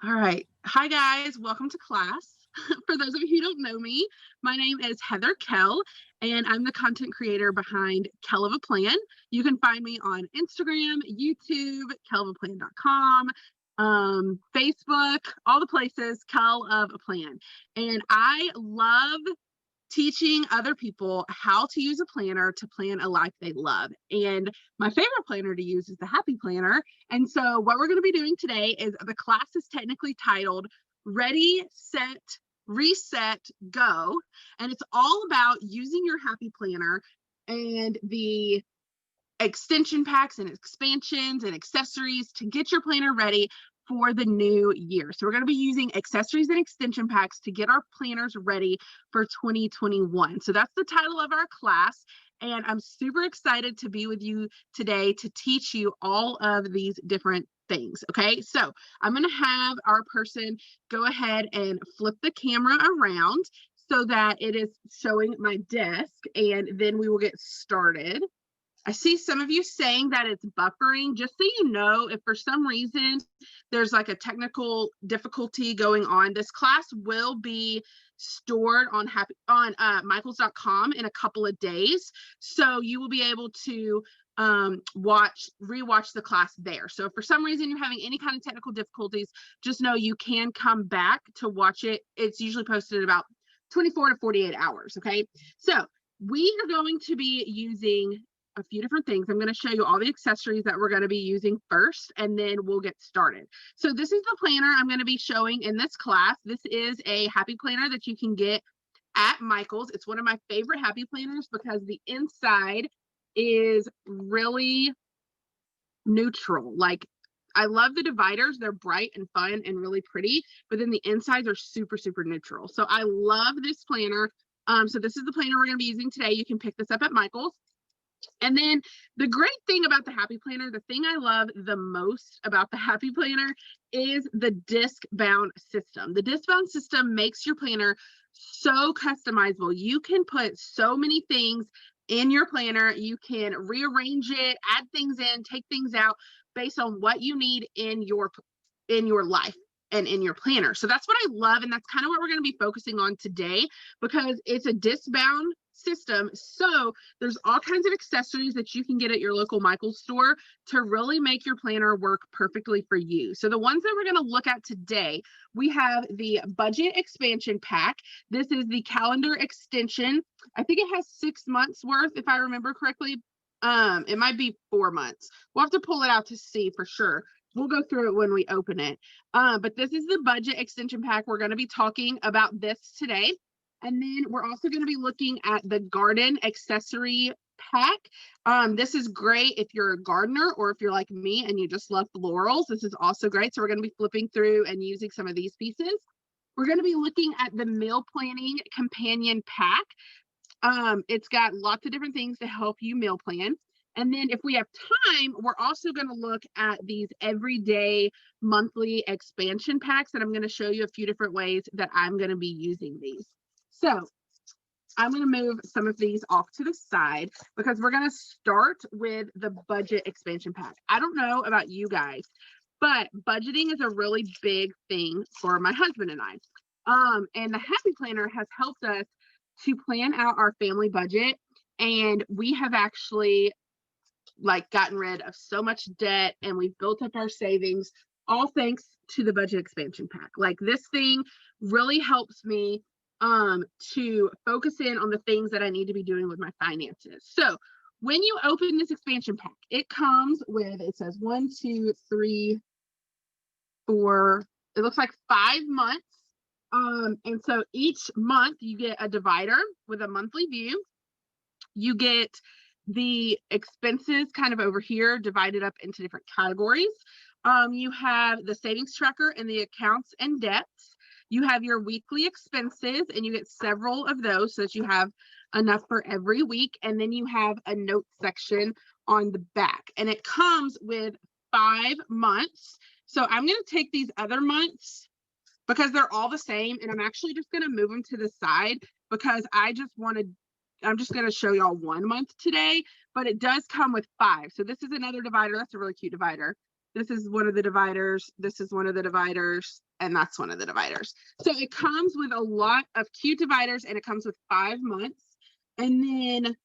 All right. Hi, guys. Welcome to class. For those of you who don't know me, my name is Heather Kell, and I'm the content creator behind Kell of a Plan. You can find me on Instagram, YouTube, kellofaplan.com, Facebook, all the places, Kell of a Plan. And I love teaching other people how to use a planner to plan a life they love. And my favorite planner to use is the Happy Planner. And so what we're going to be doing today is the class is technically titled Ready, Set, Reset, Go. And it's all about using your Happy Planner and the extension packs and expansions and accessories to get your planner ready for the new year. So we're going to be using accessories and extension packs to get our planners ready for 2021. So that's the title of our class. And I'm super excited to be with you today to teach you all of these different things. Okay, so I'm going to have our person go ahead and flip the camera around so that it is showing my desk, and then we will get started. I see some of you saying that it's buffering. Just so you know, if for some reason there's like a technical difficulty going on, this class will be stored on michaels.com in a couple of days. So you will be able to rewatch the class there. So if for some reason you're having any kind of technical difficulties, just know you can come back to watch it. It's usually posted in about 24 to 48 hours. Okay. So we are going to be using a few different things. I'm going to show you all the accessories that we're going to be using first, and then we'll get started. So this is the planner I'm going to be showing in this class. This is a Happy Planner that you can get at Michael's. It's one of my favorite Happy Planners because the inside is really neutral. Like, I love the dividers. They're bright and fun and really pretty, but then the insides are super, super neutral. So I love this planner. So this is the planner we're going to be using today. You can pick this up at Michael's. And then the great thing about the Happy Planner, the thing I love the most about the Happy Planner is the disc bound system. The disc bound system makes your planner so customizable. You can put so many things in your planner. You can rearrange it, add things in, take things out based on what you need in your life and in your planner. So that's what I love, and that's kind of what we're going to be focusing on today because it's a disc bound system. So there's all kinds of accessories that you can get at your local Michael's store to really make your planner work perfectly for you. So the ones that we're going to look at today, we have the budget expansion pack. This is the calendar extension. I think it has 6 months worth, if I remember correctly. It might be 4 months. We'll have to pull it out to see for sure. We'll go through it when we open it. But this is the budget extension pack. We're going to be talking about this today. And then we're also going to be looking at the garden accessory pack. This is great if you're a gardener or if you're like me and you just love florals. This is also great. So we're going to be flipping through and using some of these pieces. We're going to be looking at the meal planning companion pack. It's got lots of different things to help you meal plan. And then if we have time, we're also going to look at these everyday monthly expansion packs, and I'm going to show you a few different ways that I'm going to be using these. So I'm going to move some of these off to the side because we're going to start with the budget expansion pack. I don't know about you guys, but budgeting is a really big thing for my husband and I. And the Happy Planner has helped us to plan out our family budget, and we have actually gotten rid of so much debt, and we've built up our savings, all thanks to the budget expansion pack. Like, this thing really helps me to focus in on the things that I need to be doing with my finances. So when you open this expansion pack, it comes with, it says 1, 2, 3, 4, it looks like 5 months. And so each month you get a divider with a monthly view. You get the expenses kind of over here divided up into different categories. You have the savings tracker and the accounts and debts. You have your weekly expenses, and you get several of those so that you have enough for every week. And then you have a note section on the back, and it comes with 5 months. So I'm going to take these other months because they're all the same, and I'm actually just going to move them to the side because I'm just going to show y'all 1 month today, but it does come with 5. So this is another divider. That's a really cute divider. This is one of the dividers. This is one of the dividers. And that's one of the dividers. So it comes with a lot of cute dividers, and it comes with 5 months. And then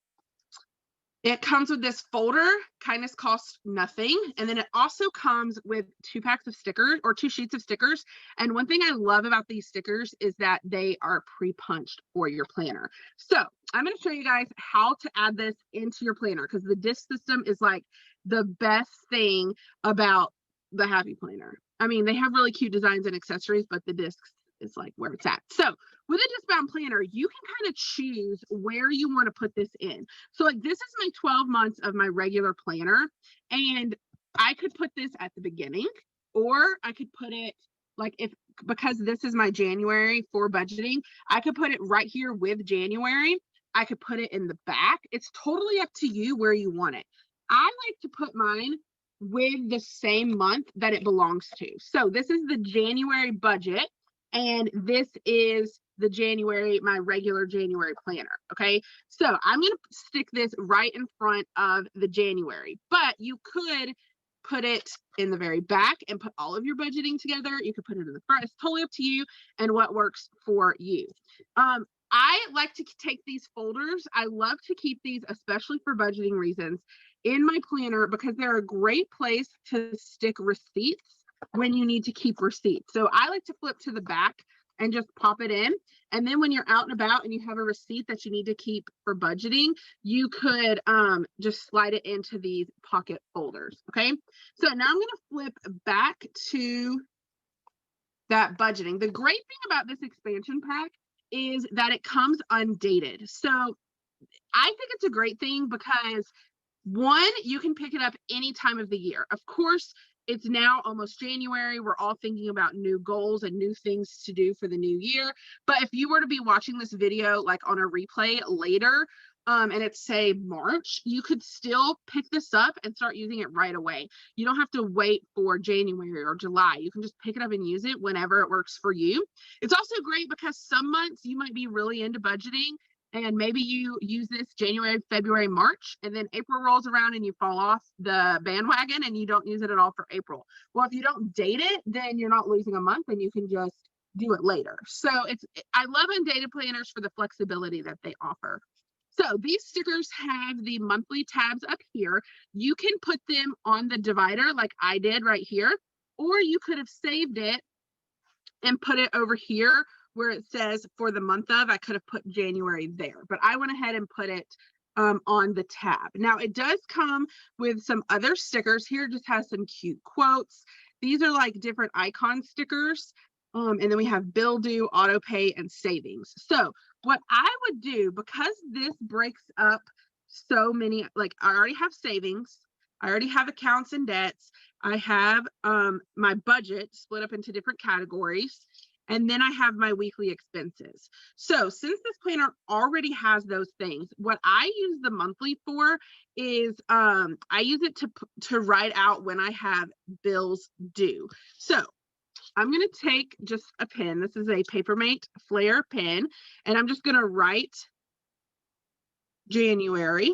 it comes with this folder, kindness costs nothing. And then it also comes with 2 packs of stickers, or 2 sheets of stickers. And one thing I love about these stickers is that they are pre-punched for your planner. So I'm going to show you guys how to add this into your planner, because the disc system is like the best thing about the Happy Planner. I mean, they have really cute designs and accessories, but the discs is like where it's at. So with a disc bound planner, you can kind of choose where you want to put this in. So like this is my 12 months of my regular planner, and I could put this at the beginning, or I could put it like, because this is my January for budgeting, I could put it right here with January. I could put it in the back. It's totally up to you where you want it. I like to put mine with the same month that it belongs to. So this is the January budget, and this is the January, my regular January planner. Okay, so I'm going to stick this right in front of the January, but you could put it in the very back and put all of your budgeting together. You could put it in the front. It's totally up to you and what works for you. I like to take these folders. I love to keep these, especially for budgeting reasons, in my planner, because they're a great place to stick receipts when you need to keep receipts. So I like to flip to the back and just pop it in. And then when you're out and about and you have a receipt that you need to keep for budgeting, you could just slide it into these pocket folders. Okay. So now I'm going to flip back to that budgeting. The great thing about this expansion pack is that it comes undated. So I think it's a great thing because, one, you can pick it up any time of the year. Of course, it's now almost January. We're all thinking about new goals and new things to do for the new year. But if you were to be watching this video like on a replay later, and it's say March, you could still pick this up and start using it right away. You don't have to wait for January or July. You can just pick it up and use it whenever it works for you. It's also great because some months you might be really into budgeting, and maybe you use this January, February, March, and then April rolls around and you fall off the bandwagon and you don't use it at all for April. Well, if you don't date it, then you're not losing a month and you can just do it later. So I love undated planners for the flexibility that they offer. So these stickers have the monthly tabs up here. You can put them on the divider like I did right here, or you could have saved it and put it over here where it says for the month of. I could have put January there, but I went ahead and put it on the tab. Now it does come with some other stickers. Here it just has some cute quotes. These are like different icon stickers. And then we have bill due, auto pay, and savings. So what I would do, because this breaks up so many, like I already have savings, I already have accounts and debts, I have my budget split up into different categories, and then I have my weekly expenses. So since this planner already has those things, what I use the monthly for is I use it to write out when I have bills due. So I'm going to take just a pen. This is a Papermate Flare pen, and I'm just going to write January.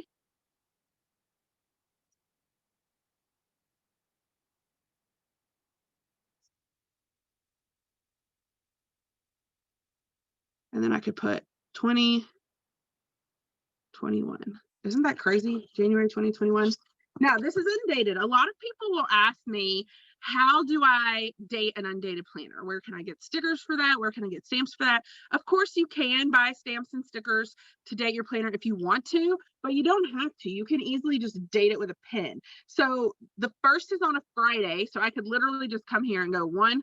And then I could put 2021. Isn't that crazy? January 2021. Now, this is undated. A lot of people will ask me, how do I date an undated planner? Where can I get stickers for that? Where can I get stamps for that? Of course, you can buy stamps and stickers to date your planner if you want to, but you don't have to. You can easily just date it with a pen. So the first is on a Friday, so I could literally just come here and go 1,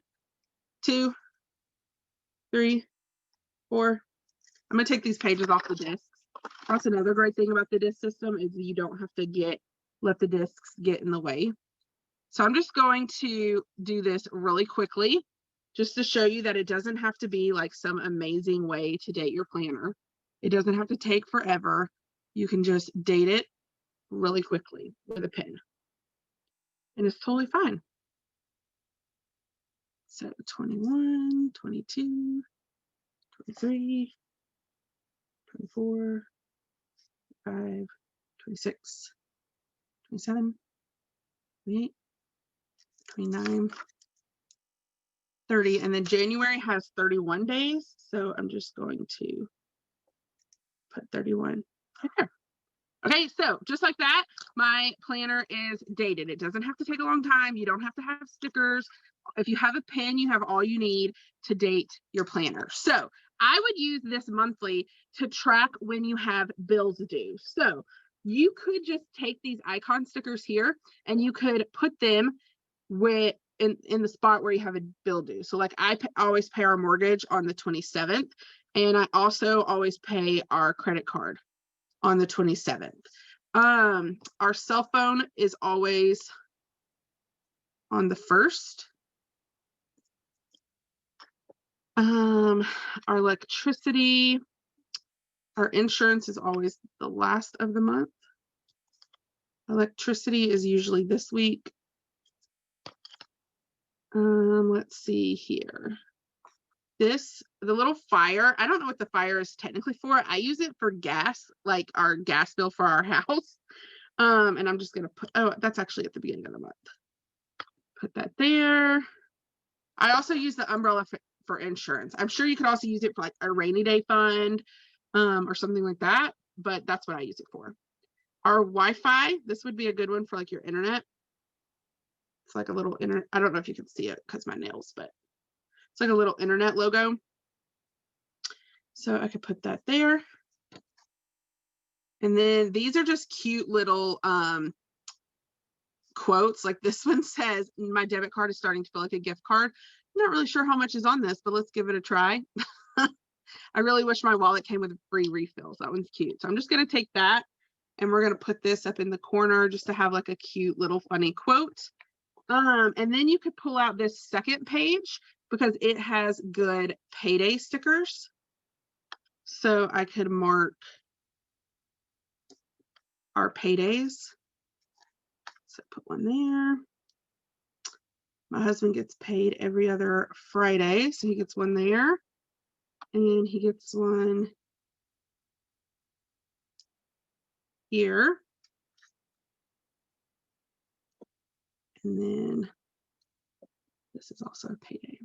2, 3, 4. I'm going to take these pages off the discs. That's another great thing about the disc system is you don't have to let the discs get in the way. So I'm just going to do this really quickly just to show you that it doesn't have to be like some amazing way to date your planner. It doesn't have to take forever. You can just date it really quickly with a pen. And it's totally fine. So 21, 22, 23, 24, 25, 26, 27, 28, 29, 30, and then January has 31 days. So I'm just going to put 31 right there. Okay, so just like that, my planner is dated. It doesn't have to take a long time. You don't have to have stickers. If you have a pen, you have all you need to date your planner. So I would use this monthly to track when you have bills due. So you could just take these icon stickers here and you could put them in the spot where you have a bill due. So like I always pay our mortgage on the 27th, and I also always pay our credit card on the 27th. Our cell phone is always on the 1st. Our electricity, our insurance is always the last of the month. Electricity is usually this week. Let's see here. The little fire, I don't know what the fire is technically for. I use it for gas, like our gas bill for our house. And I'm just gonna put, oh, that's actually at the beginning of the month. Put that there. I also use the umbrella for insurance. I'm sure you could also use it for like a rainy day fund, or something like that, but that's what I use it for. Our Wi-Fi, this would be a good one for like your internet. It's like a little I don't know if you can see it because my nails, but it's like a little internet logo. So I could put that there. And then these are just cute little quotes. Like this one says, my debit card is starting to feel like a gift card. I'm not really sure how much is on this, but let's give it a try. I really wish my wallet came with free refills. That one's cute. So I'm just going to take that and we're going to put this up in the corner just to have like a cute little funny quote. And then you could pull out this second page because it has good payday stickers. So I could mark our paydays. So put one there. My husband gets paid every other Friday, so he gets one there. And he gets one here. And then this is also a payday.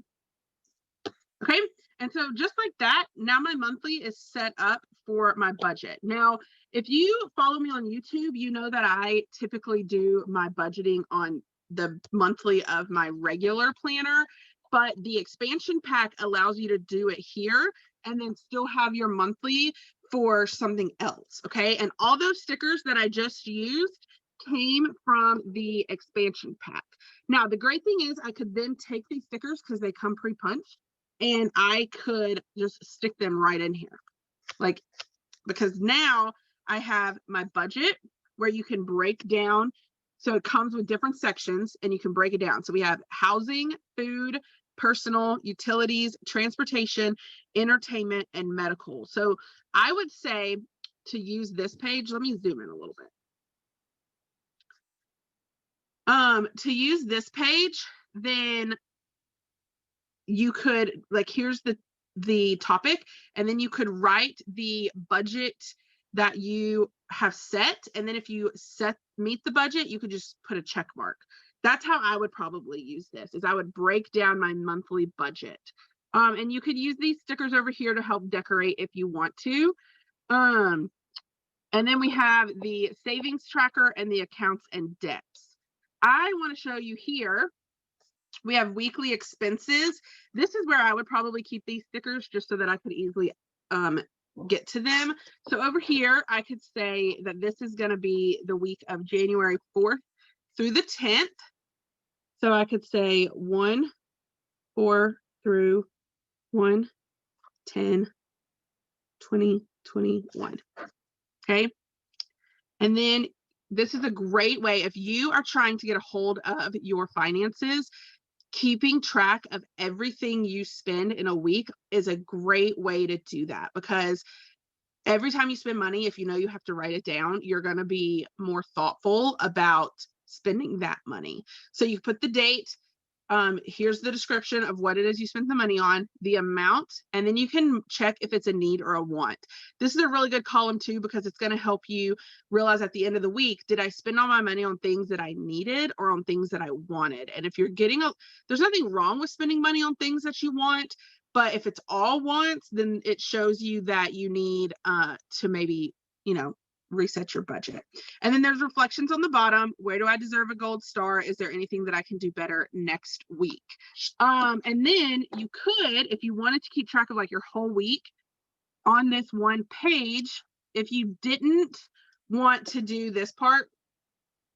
Okay, and so just like that, now my monthly is set up for my budget. Now, if you follow me on YouTube, you know that I typically do my budgeting on the monthly of my regular planner, but the expansion pack allows you to do it here and then still have your monthly for something else, okay? And all those stickers that I just used came from the expansion pack. Now, the great thing is I could then take these stickers because they come pre-punched, and I could just stick them right in here. Like, because now I have my budget where you can break down. So it comes with different sections and you can break it down. So we have housing, food, personal, utilities, transportation, entertainment, and medical. So I would say to use this page, let me zoom in a little bit. To use this page, then you could, like, here's the topic, and then you could write the budget that you have set, and then if you meet the budget, you could just put a check mark. That's how I would probably use this, is I would break down my monthly budget. And you could use these stickers over here to help decorate if you want to. And then we have the savings tracker and the accounts and debts. I want to show you here, we have weekly expenses. This is where I would probably keep these stickers just so that I could easily get to them. So over here, I could say that this is going to be the week of January 4th through the 10th. So I could say 1/4 through 1/10/2021. Okay. And then this is a great way if you are trying to get a hold of your finances. Keeping track of everything you spend in a week is a great way to do that, because every time you spend money, if you know you have to write it down, you're going to be more thoughtful about spending that money. So you put the date, Here's the description of what it is you spent the money on, the amount, and then you can check if it's a need or a want. This is a really good column too, because it's going to help you realize at the end of the week, did I spend all my money on things that I needed or on things that I wanted? And if you're getting there's nothing wrong with spending money on things that you want, but if it's all wants, then it shows you that you need to maybe, reset your budget. And then there's reflections on the bottom. Where do I deserve a gold star? Is there anything that I can do better next week? And then you could, if you wanted to keep track of like your whole week on this one page, if you didn't want to do this part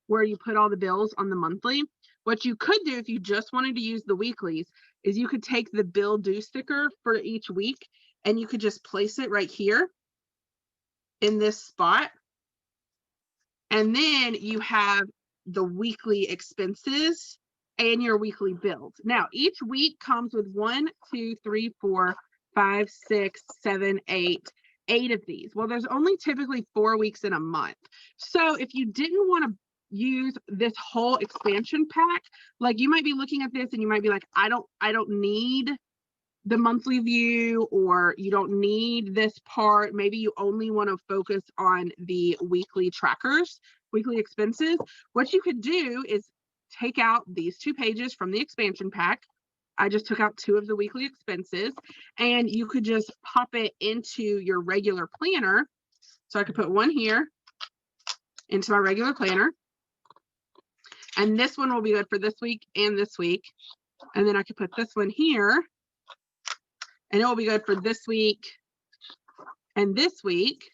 where you put all the bills on the monthly, what you could do if you just wanted to use the weeklies is you could take the bill due sticker for each week and you could just place it right here in this spot. And then you have the weekly expenses and your weekly bills. Now, each week comes with 1, 2, 3, 4, 5, 6, 7, 8 of these. Well, there's only typically 4 weeks in a month. So if you didn't want to use this whole expansion pack, like you might be looking at this and you might be like, I don't need the monthly view, or you don't need this part. Maybe you only want to focus on the weekly trackers, weekly expenses. What you could do is take out these 2 pages from the expansion pack. I just took out 2 of the weekly expenses, and you could just pop it into your regular planner. So I could put one here into my regular planner, and this one will be good for this week and this week. And then I could put this one here, and it will be good for this week and this week.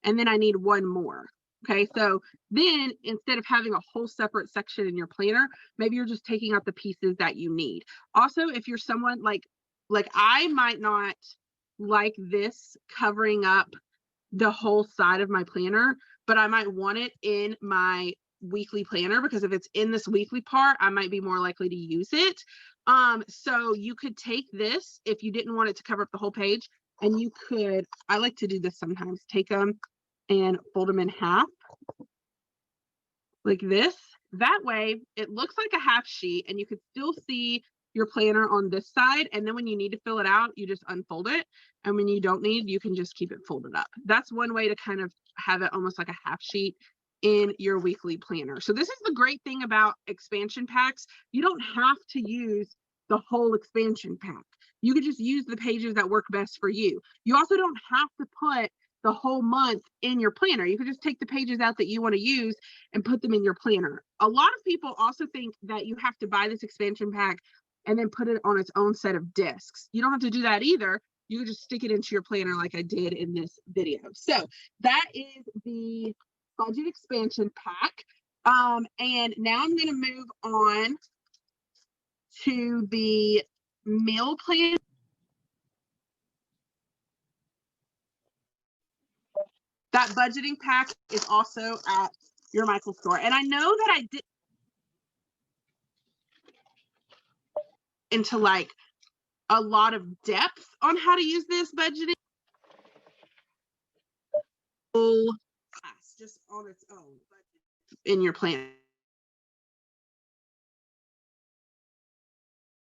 And then I need one more. Okay, so then instead of having a whole separate section in your planner, maybe you're just taking out the pieces that you need. Also, if you're someone like I might not like this covering up the whole side of my planner, but I might want it in my weekly planner, because if it's in this weekly part, I might be more likely to use it. So you could take this if you didn't want it to cover up the whole page, and you could, I like to do this sometimes, take them and fold them in half like this. That way it looks like a half sheet and you could still see your planner on this side. And then when you need to fill it out, you just unfold it. And when you don't need, you can just keep it folded up. That's one way to kind of have it almost like a half sheet in your weekly planner. So this is the great thing about expansion packs. You don't have to use the whole expansion pack. You could just use the pages that work best for you. You also don't have to put the whole month in your planner. You could just take the pages out that you want to use and put them in your planner. A lot of people also think that you have to buy this expansion pack and then put it on its own set of discs. You don't have to do that either. You can just stick it into your planner like I did in this video. So that is the budget expansion pack. And now I'm going to move on to the meal plan. That budgeting pack is also at your Michael store. And I know that I did into like a lot of depth on how to use this budgeting class just on its own in your plan.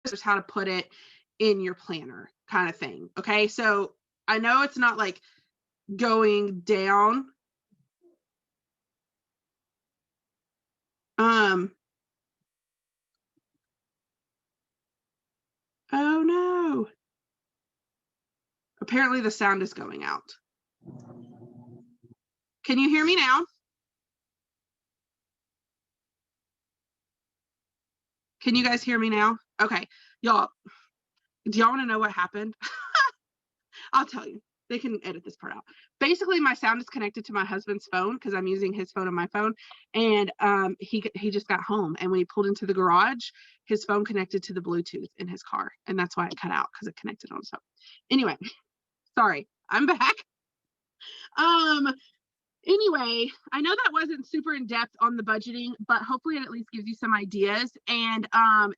Just how to put it in your planner kind of thing. Okay, so I know it's not like going down. Oh no. Apparently the sound is going out. Can you hear me now? Can you guys hear me now? Okay, y'all, do y'all want to know what happened? I'll tell you. They can edit this part out. Basically, my sound is connected to my husband's phone because I'm using his phone and my phone. And he just got home, and when he pulled into the garage, his phone connected to the Bluetooth in his car, and that's why it cut out, because it connected on his phone. Anyway, sorry, I'm back. Anyway, I know that wasn't super in depth on the budgeting, but hopefully it at least gives you some ideas. And I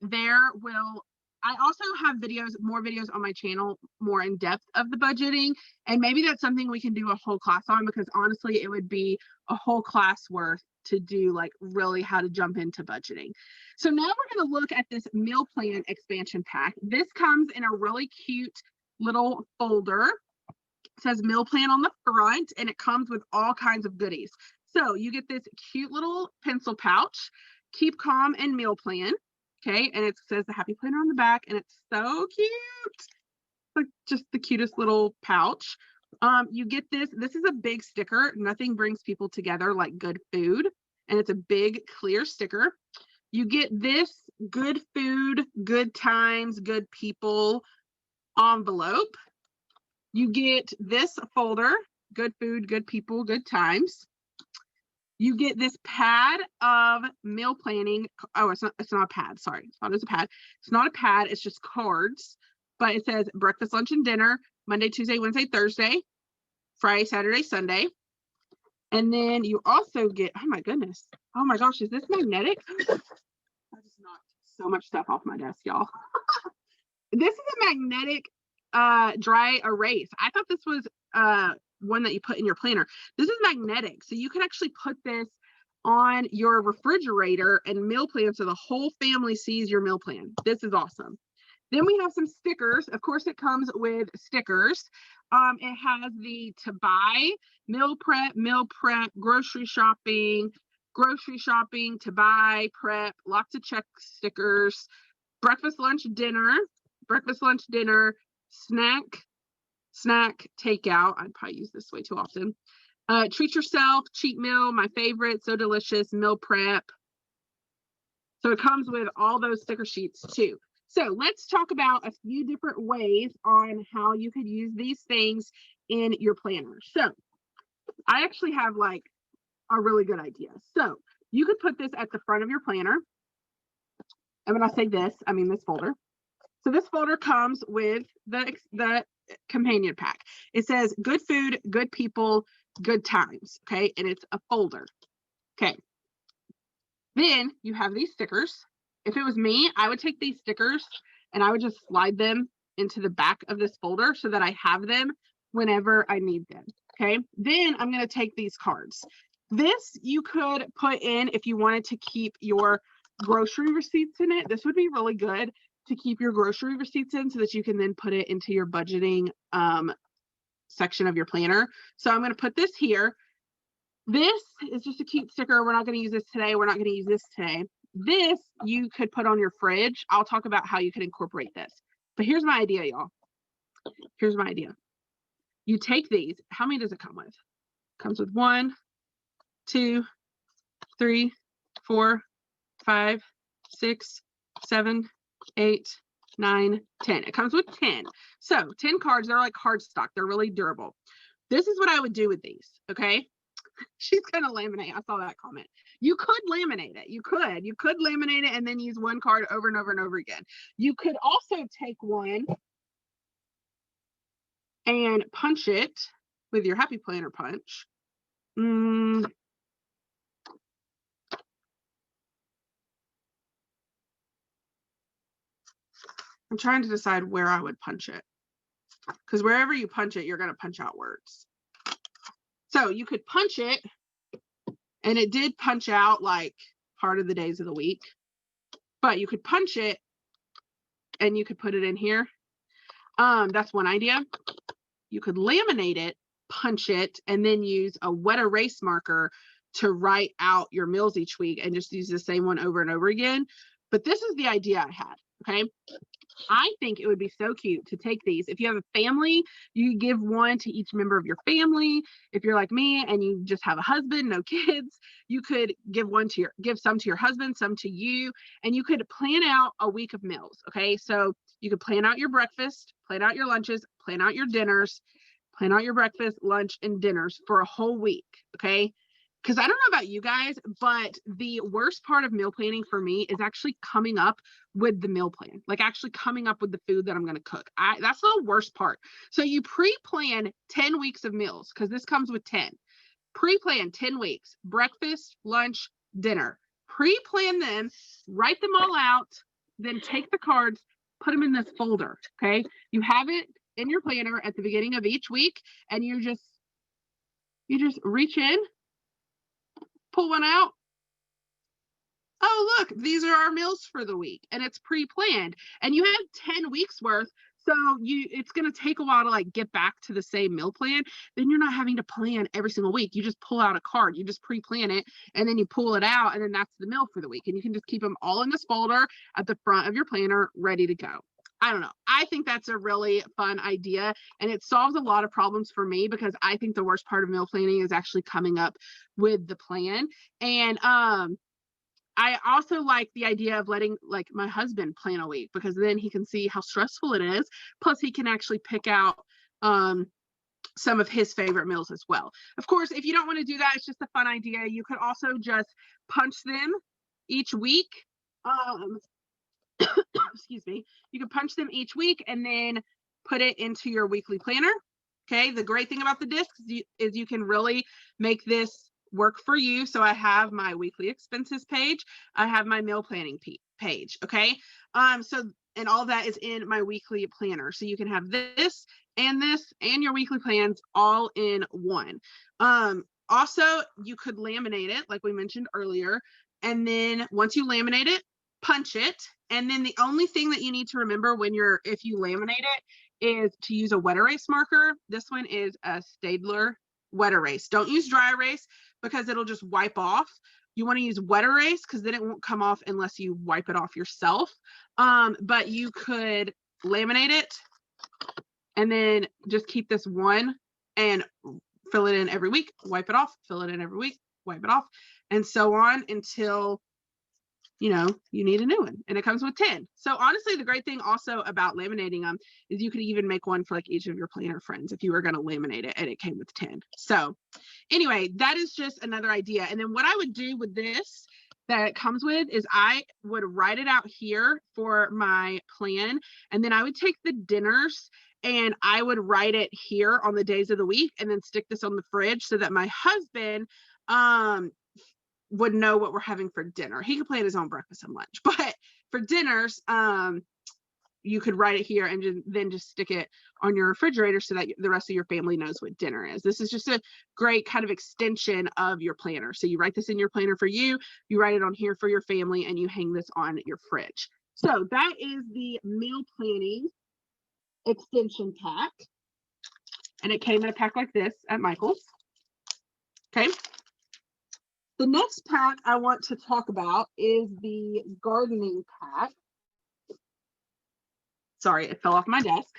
also have more videos on my channel, more in depth of the budgeting. And maybe that's something we can do a whole class on, because honestly, it would be a whole class worth to do like really how to jump into budgeting. So now we're going to look at this meal plan expansion pack. This comes in a really cute little folder. It says meal plan on the front, and it comes with all kinds of goodies. So you get this cute little pencil pouch, keep calm and meal plan. Okay, and it says the happy planner on the back, and it's so cute. Like just the cutest little pouch. You get this is a big sticker. Nothing brings people together like good food, and it's a big clear sticker. You get this good food, good times, good people envelope. You get this folder, good food, good people, good times. You get this pad of meal planning. Oh, it's not a pad. Sorry, it's not as a pad. It's not a pad. It's just cards. But it says breakfast, lunch, and dinner, Monday, Tuesday, Wednesday, Thursday, Friday, Saturday, Sunday. And then you also get, oh my goodness. Oh my gosh, is this magnetic? I just knocked so much stuff off my desk, y'all. This is a magnetic dry erase. I thought this was one that you put in your planner. This is magnetic. So you can actually put this on your refrigerator and meal plan so the whole family sees your meal plan. This is awesome. Then we have some stickers. Of course, it comes with stickers. It has the to buy, meal prep, grocery shopping, to buy, prep, lots of check stickers, breakfast, lunch, dinner, snack, takeout. I'd probably use this way too often. Treat yourself, cheat meal, my favorite, so delicious, meal prep. So it comes with all those sticker sheets too. So let's talk about a few different ways on how you could use these things in your planner. So I actually have like a really good idea. So you could put this at the front of your planner. And when I say this, I mean this folder. So this folder comes with the companion pack. It says good food, good people, good times. Okay. And it's a folder. Okay. Then you have these stickers. If it was me, I would take these stickers and I would just slide them into the back of this folder so that I have them whenever I need them. Okay. Then I'm going to take these cards. This you could put in if you wanted to keep your grocery receipts in it. This would be really good to keep your grocery receipts in so that you can then put it into your budgeting section of your planner. So I'm going to put this here. This is just a cute sticker. We're not going to use this today. We're not going to use this today. This you could put on your fridge. I'll talk about how you could incorporate this. But here's my idea, y'all. Here's my idea. You take these. How many does it come with? It comes with 1, 2, 3, 4, 5, 6, 7, 8, 9, 10. It comes with 10. So 10 cards. They're like cardstock. They're really durable. This is what I would do with these. Okay. She's gonna laminate. I saw that comment. You could laminate it. You could laminate it and then use one card over and over and over again. You could also take one and punch it with your Happy Planner punch. I'm trying to decide where I would punch it, because wherever you punch it, you're going to punch out words. So you could punch it, and it did punch out like part of the days of the week, but you could punch it and you could put it in here. That's one idea. You could laminate it, punch it, and then use a wet erase marker to write out your meals each week and just use the same one over and over again. But this is the idea I had. Okay. I think it would be so cute to take these. If you have a family, you give one to each member of your family. If you're like me and you just have a husband, no kids, you could give some to your husband, some to you, and you could plan out a week of meals. Okay. So you could plan out your breakfast, plan out your lunches, plan out your dinners, plan out your breakfast, lunch, and dinners for a whole week. Okay. Because I don't know about you guys, but the worst part of meal planning for me is actually coming up with the meal plan, like actually coming up with the food that I'm going to cook. That's the worst part. So you pre-plan 10 weeks of meals, because this comes with 10. Pre-plan 10 weeks, breakfast, lunch, dinner. Pre-plan them, write them all out, then take the cards, put them in this folder, okay? You have it in your planner at the beginning of each week, and you just reach in, pull one out. Oh, look, these are our meals for the week, and it's pre-planned, and you have 10 weeks worth. So it's going to take a while to like get back to the same meal plan. Then you're not having to plan every single week. You just pull out a card, you just pre-plan it, and then you pull it out, and then that's the meal for the week. And you can just keep them all in this folder at the front of your planner, ready to go. I don't know. I think that's a really fun idea, and it solves a lot of problems for me, because I think the worst part of meal planning is actually coming up with the plan. And I also like the idea of letting like my husband plan a week, because then he can see how stressful it is. Plus he can actually pick out some of his favorite meals as well. Of course, if you don't want to do that, it's just a fun idea. You could also just punch them each week. Excuse me. You can punch them each week and then put it into your weekly planner. Okay. The great thing about the discs is you can really make this work for you. So I have my weekly expenses page. I have my meal planning page. Okay. And all that is in my weekly planner. So you can have this and your weekly plans all in one. Also, you could laminate it like we mentioned earlier. And then once you laminate it, punch it. And then the only thing that you need to remember if you laminate it is to use a wet erase marker. This one is a Staedtler wet erase. Don't use dry erase, because it'll just wipe off. You want to use wet erase because then it won't come off unless you wipe it off yourself. But you could laminate it and then just keep this one and fill it in every week, wipe it off, fill it in every week, wipe it off, and so on until you need a new one. And it comes with 10. So honestly, the great thing also about laminating them is you could even make one for like each of your planner friends if you were going to laminate it and it came with 10. So anyway, that is just another idea. And then what I would do with this that it comes with is I would write it out here for my plan. And then I would take the dinners and I would write it here on the days of the week and then stick this on the fridge so that my husband, would know what we're having for dinner. He could plan his own breakfast and lunch, but for dinners, you could write it here and then just stick it on your refrigerator so that the rest of your family knows what dinner is. This is just a great kind of extension of your planner. So you write this in your planner for you write it on here for your family, and you hang this on your fridge. So that is the meal planning extension pack. And it came in a pack like this at Michael's. Okay. The next pack I want to talk about is the gardening pack. Sorry, it fell off my desk.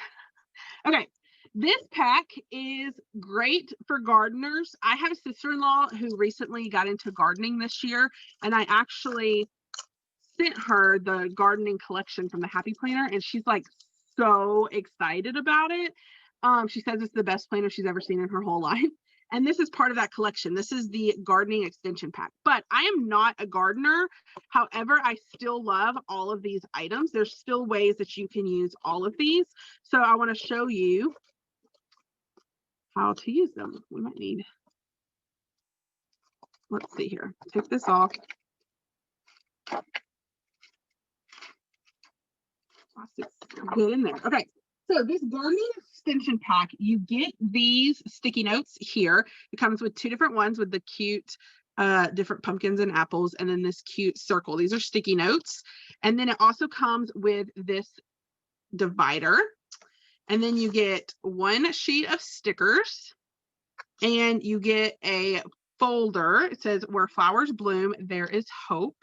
Okay, this pack is great for gardeners. I have a sister-in-law who recently got into gardening this year, and I actually sent her the gardening collection from the Happy Planner, and she's like so excited about it. She says it's the best planner she's ever seen in her whole life. And this is part of that collection. This is the gardening extension pack. But I am not a gardener. However, I still love all of these items. There's still ways that you can use all of these. So I want to show you how to use them. We might need, let's see here. Take this off. Get in there. Okay. So this gardening extension pack, you get these sticky notes here. It comes with 2 different ones with the cute different pumpkins and apples, and then this cute circle. These are sticky notes. And then it also comes with this divider. And then you get 1 sheet of stickers, and you get a folder. It says, "Where flowers bloom, there is hope."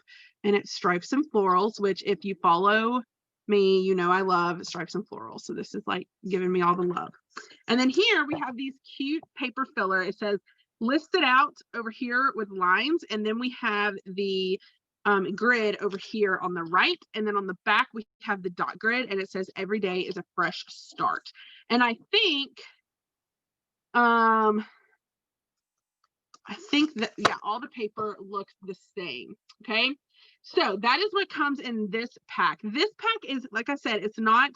And it's stripes and florals, which if you follow me, I love stripes and florals. So this is like giving me all the love. And then here we have these cute paper filler. It says listed out over here with lines. And then we have the grid over here on the right. And then on the back, we have the dot grid, and it says every day is a fresh start. And I think that, yeah, all the paper looks the same. Okay. So that is what comes in this pack. This pack is, like I said, it's not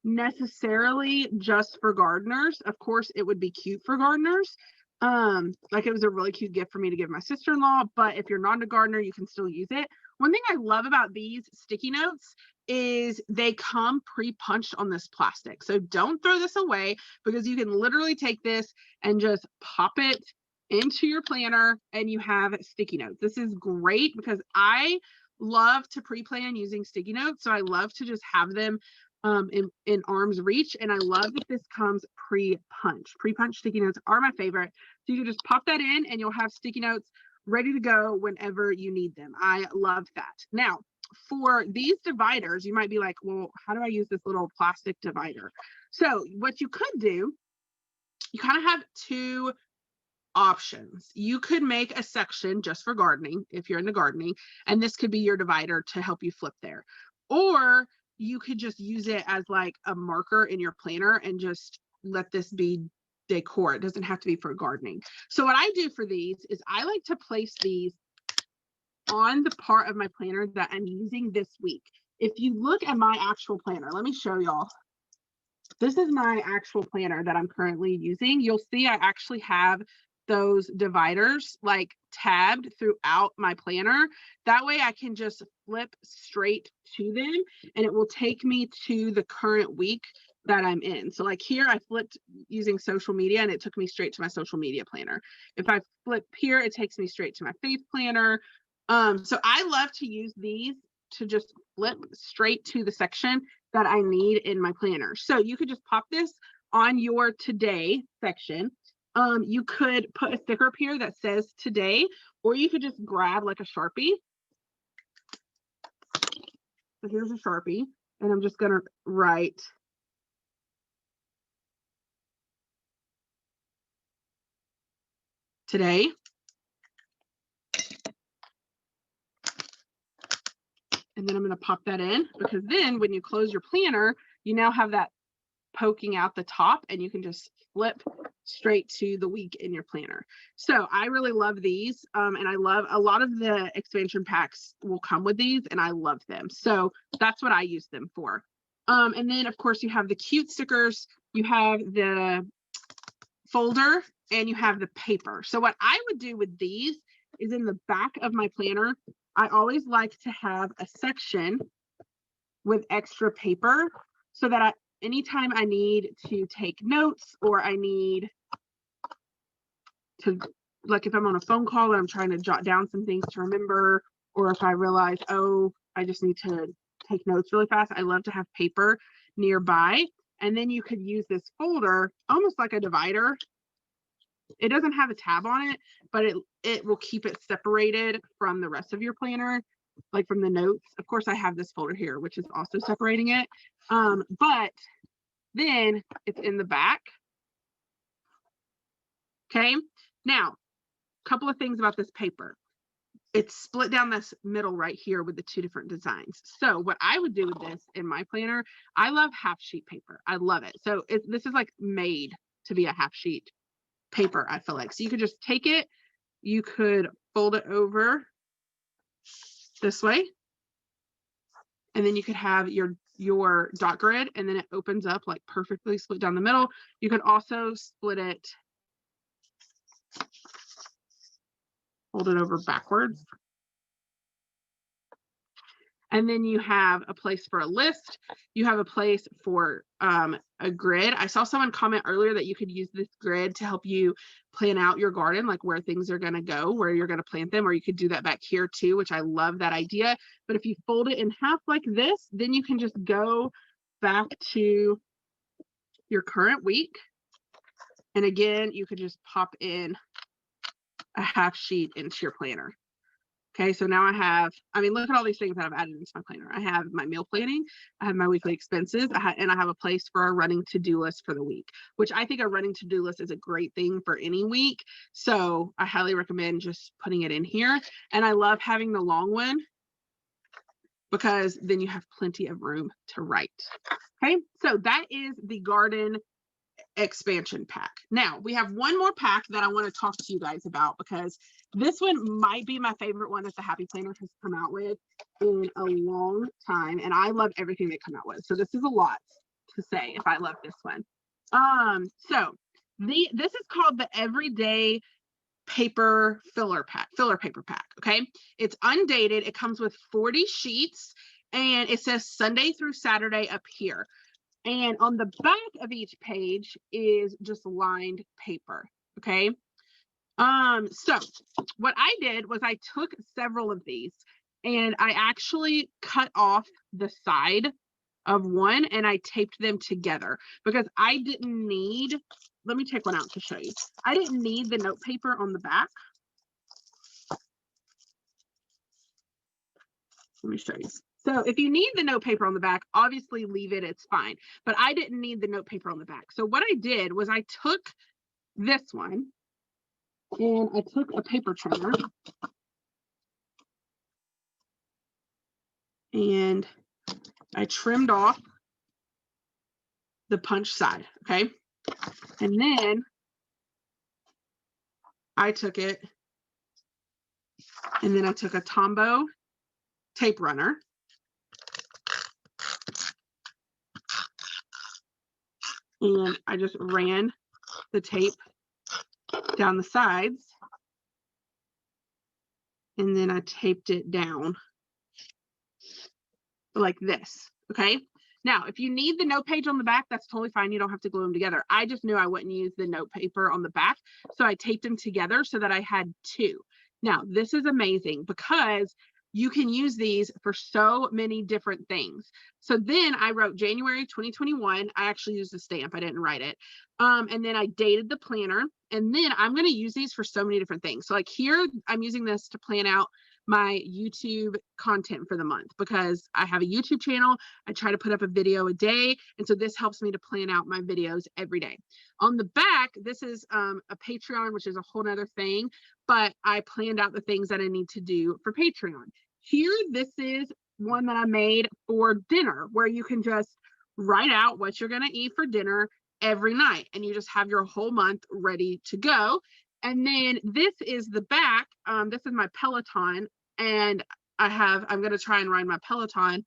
necessarily just for gardeners. Of course, it would be cute for gardeners. Like it was a really cute gift for me to give my sister-in-law, but if you're not a gardener, you can still use it. One thing I love about these sticky notes is they come pre-punched on this plastic. So don't throw this away, because you can literally take this and just pop it into your planner and you have sticky notes. This is great because I love to pre-plan using sticky notes. So I love to just have them in arm's reach. And I love that this comes pre-punch. Pre-punch sticky notes are my favorite. So you can just pop that in and you'll have sticky notes ready to go whenever you need them. I love that. Now, for these dividers, you might be like, well, how do I use this little plastic divider? So what you could do, you kind of have two options. You could make a section just for gardening if you're into gardening, and this could be your divider to help you flip there. Or you could just use it as like a marker in your planner and just let this be decor. It doesn't have to be for gardening. So what I do for these is I like to place these on the part of my planner that I'm using this week. If you look at my actual planner, let me show y'all. This is my actual planner that I'm currently using. You'll see I actually have those dividers like tabbed throughout my planner. That way I can just flip straight to them and it will take me to the current week that I'm in. So like here I flipped using social media and it took me straight to my social media planner. If I flip here, it takes me straight to my faith planner. So I love to use these to just flip straight to the section that I need in my planner. So you could just pop this on your today section. You could put a sticker up here that says today, or you could just grab like a Sharpie. So here's a Sharpie, and I'm just gonna write today. And then I'm going to pop that in, because then when you close your planner, you now have that poking out the top and you can just flip straight to the week in your planner. So I really love these. And I love a lot of the expansion packs will come with these and I love them. So that's what I use them for. And then of course you have the cute stickers, you have the folder, and you have the paper. So what I would do with these is in the back of my planner, I always like to have a section with extra paper so that anytime I need to take notes, or I need to, like if I'm on a phone call and I'm trying to jot down some things to remember, or if I realize, oh, I just need to take notes really fast, I love to have paper nearby. And then you could use this folder almost like a divider. It doesn't have a tab on it, but it will keep it separated from the rest of your planner, like from the notes. Of course, I have this folder here, which is also separating it. But then it's in the back. Okay. Now, a couple of things about this paper. It's split down this middle right here with the two different designs. So what I would do with this in my planner, I love half sheet paper. I love it. So this is like made to be a half sheet paper, I feel like. So you could just take it, you could fold it over this way, and then you could have your dot grid, and then it opens up like perfectly split down the middle. You could also split it, fold it over backwards. And then you have a place for a list. You have a place for a grid. I saw someone comment earlier that you could use this grid to help you plan out your garden, like where things are going to go, where you're going to plant them, or you could do that back here too, which I love that idea. But if you fold it in half like this, then you can just go back to your current week. And again, you could just pop in a half sheet into your planner. Okay, so now I mean, look at all these things that I've added into my planner. I have my meal planning, I have my weekly expenses, and I have a place for a running to-do list for the week, which I think a running to-do list is a great thing for any week. So I highly recommend just putting it in here. And I love having the long one because then you have plenty of room to write. Okay, so that is the garden expansion pack. Now we have one more pack that I want to talk to you guys about, because this one might be my favorite one that the Happy Planner has come out with in a long time, and I love everything they come out with. So this is a lot to say if I love this one. So this is called the Everyday Paper Filler Paper Pack. Okay, it's undated. It comes with 40 sheets, and it says Sunday through Saturday up here. And on the back of each page is just lined paper. Okay. So what I did was I took several of these and I actually cut off the side of one and I taped them together because I didn't need, let me take one out to show you. I didn't need the note paper on the back. Let me show you. So if you need the note paper on the back, obviously leave it, it's fine. But I didn't need the note paper on the back. So what I did was I took this one and I took a paper trimmer and I trimmed off the punch side, okay? And then I took it and then I took a Tombow tape runner and I just ran the tape down the sides and then I taped it down like this, okay? Now, if you need the note page on the back, that's totally fine. You don't have to glue them together. I just knew I wouldn't use the note paper on the back, so I taped them together so that I had two. Now, this is amazing because you can use these for so many different things. So then I wrote January 2021. I actually used a stamp. I didn't write it. And then I dated the planner. And then I'm going to use these for so many different things. So like here, I'm using this to plan out my YouTube content for the month because I have a YouTube channel. I try to put up a video a day. And so this helps me to plan out my videos every day. On the back, this is a Patreon, which is a whole nother thing, but I planned out the things that I need to do for Patreon. Here, this is one that I made for dinner where you can just write out what you're going to eat for dinner every night and you just have your whole month ready to go. And then this is the back. This is my Peloton. And I'm going to try and ride my Peloton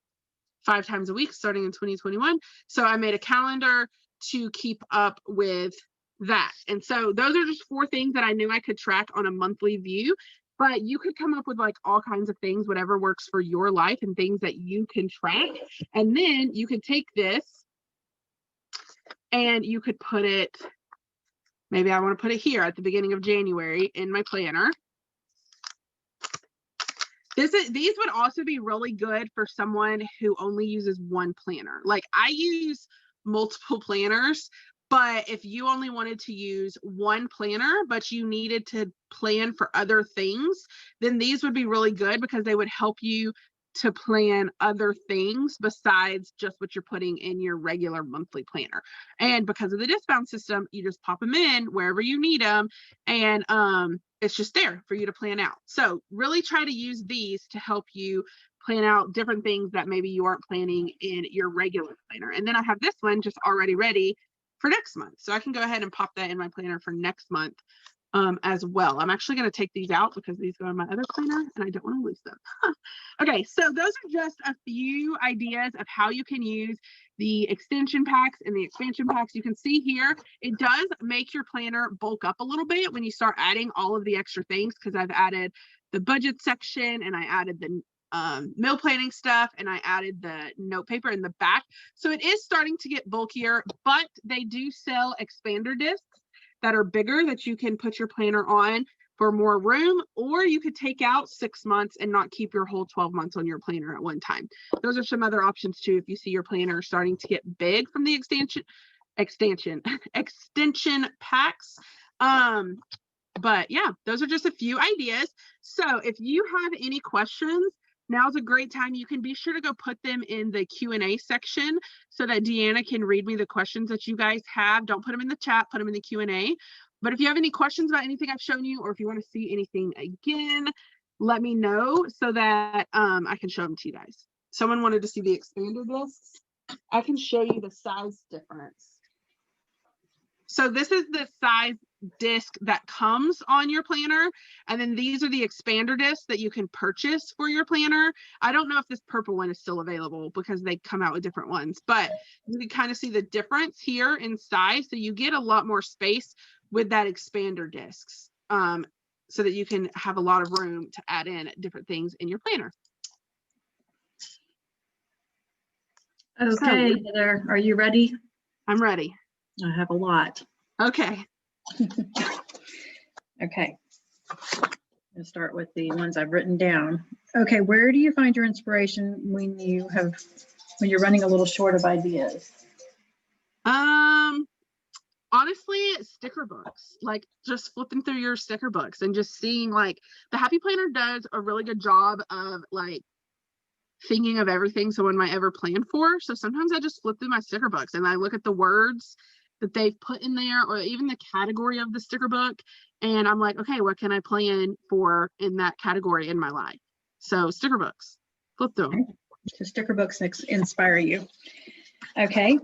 5 times a week starting in 2021. So I made a calendar to keep up with that. And so those are just 4 things that I knew I could track on a monthly view, but you could come up with like all kinds of things, whatever works for your life and things that you can track. And then you could take this and you could put it, maybe I want to put it here at the beginning of January in my planner. These would also be really good for someone who only uses one planner. Like I use multiple planners, but if you only wanted to use one planner, but you needed to plan for other things, then these would be really good because they would help you to plan other things besides just what you're putting in your regular monthly planner. And because of the discount system, you just pop them in wherever you need them. And it's just there for you to plan out. So really try to use these to help you plan out different things that maybe you aren't planning in your regular planner. And then I have this one just already ready for next month. So I can go ahead and pop that in my planner for next month as well. I'm actually going to take these out because these go in my other planner and I don't want to lose them. Okay, so those are just a few ideas of how you can use the extension packs and the expansion packs. You can see here, it does make your planner bulk up a little bit when you start adding all of the extra things because I've added the budget section and I added the meal planning stuff and I added the note paper in the back. So it is starting to get bulkier, but they do sell expander discs that are bigger that you can put your planner on for more room, or you could take out 6 months and not keep your whole 12 months on your planner at one time. Those are some other options too if you see your planner starting to get big from the extension packs. But yeah, those are just a few ideas. So if you have any questions, now's a great time. You can be sure to go put them in the Q&A section so that Deanna can read me the questions that you guys have. Don't put them in the chat, put them in the Q&A. But if you have any questions about anything I've shown you, or if you want to see anything again, let me know so that I can show them to you guys. Someone wanted to see the expander discs. I can show you the size difference. So this is the size disc that comes on your planner, and then these are the expander discs that you can purchase for your planner. I don't know if this purple one is still available because they come out with different ones, but you can kind of see the difference here in size. So you get a lot more space with that expander discs so that you can have a lot of room to add in different things in your planner. Okay, so, Heather, are you ready? I'm ready. I have a lot. Okay. Okay, I'll start with the ones I've written down. Okay, where do you find your inspiration when you're running a little short of ideas? Honestly, sticker books, like just flipping through your sticker books and just seeing, like, the Happy Planner does a really good job of like thinking of everything someone might ever plan for. So sometimes I just flip through my sticker books and I look at the words that they've put in there, or even the category of the sticker book, and I'm like, okay, what can I plan for in that category in my life? So sticker books, flip through them. So sticker books inspire you. Okay.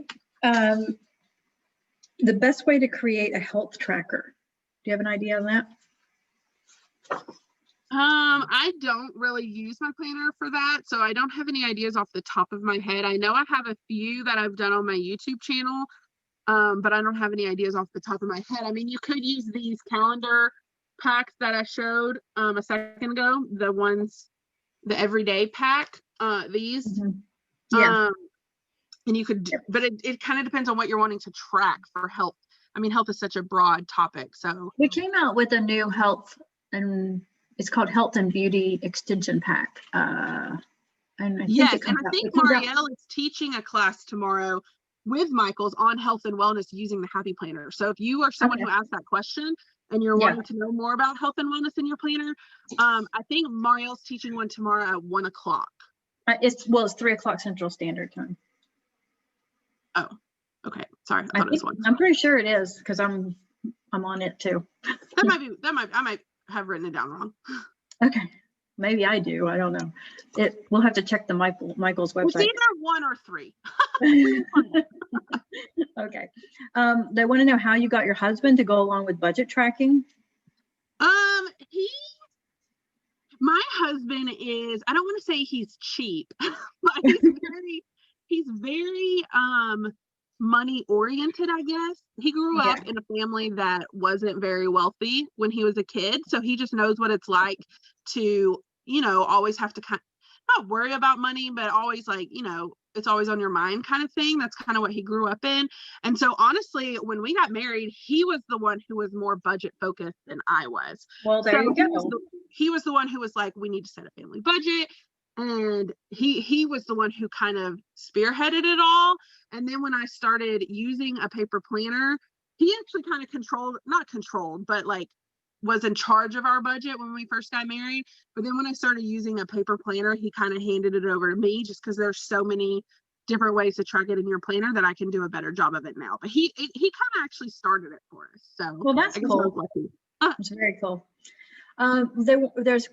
The best way to create a health tracker. Do you have an idea on that? I don't really use my planner for that, so I don't have any ideas off the top of my head. I know I have a few that I've done on my YouTube channel, but I don't have any ideas off the top of my head. I mean, you could use these calendar packs that I showed a second ago, the everyday pack, these. Yeah. And you could, but it kind of depends on what you're wanting to track for health. I mean, health is such a broad topic. So we came out with a new health, and it's called Health and Beauty Extension Pack. And I think Marielle is teaching a class tomorrow with Michael's on health and wellness using the Happy Planner. So if you are someone who asked that question and you're wanting to know more about health and wellness in your planner, I think Marielle's teaching one tomorrow at 1 o'clock. It's 3 o'clock Central Standard Time. Oh, okay. Sorry, I thought it was 1. I'm pretty sure it is, because I'm on it too. I might have written it down wrong. Okay, maybe I do. I don't know. We'll have to check the Michael's website. It's either 1 or 3. Okay. They want to know how you got your husband to go along with budget tracking. My husband is, I don't want to say he's cheap, but he's very money oriented, I guess. He grew up in a family that wasn't very wealthy when he was a kid, so he just knows what it's like to, always have to not worry about money, but always, like, it's always on your mind kind of thing. That's kind of what he grew up in. And so honestly, when we got married, he was the one who was more budget focused than I was. Well, there you go. He was the one who was like, we need to set a family budget. And he was the one who kind of spearheaded it all. And then when I started using a paper planner, he actually kind of not controlled, but like was in charge of our budget when we first got married. But then when I started using a paper planner, he kind of handed it over to me, just because there's so many different ways to track it in your planner that I can do a better job of it now. But he kind of actually started it for us. So well, that's cool. It's very cool. There's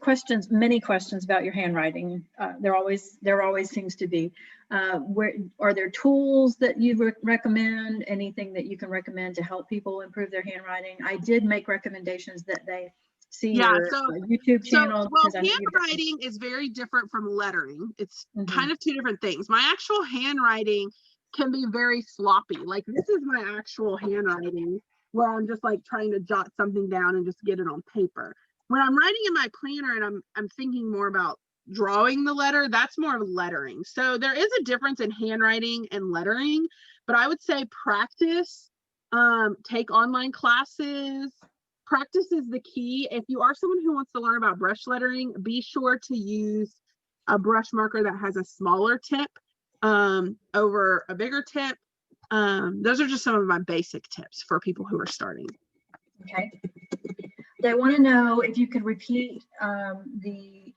many questions about your handwriting. There always seems to be. Where are there tools that you recommend? Anything that you can recommend to help people improve their handwriting? I did make recommendations that they see your YouTube channel. Well, handwriting is very different from lettering. It's kind of 2 different things. My actual handwriting can be very sloppy. Like, this is my actual handwriting, where I'm just like trying to jot something down and just get it on paper. When I'm writing in my planner and I'm thinking more about drawing the letter, that's more of lettering. So there is a difference in handwriting and lettering, but I would say practice, take online classes. Practice is the key. If you are someone who wants to learn about brush lettering, be sure to use a brush marker that has a smaller tip over a bigger tip. Those are just some of my basic tips for people who are starting. Okay. They want to know if you could repeat the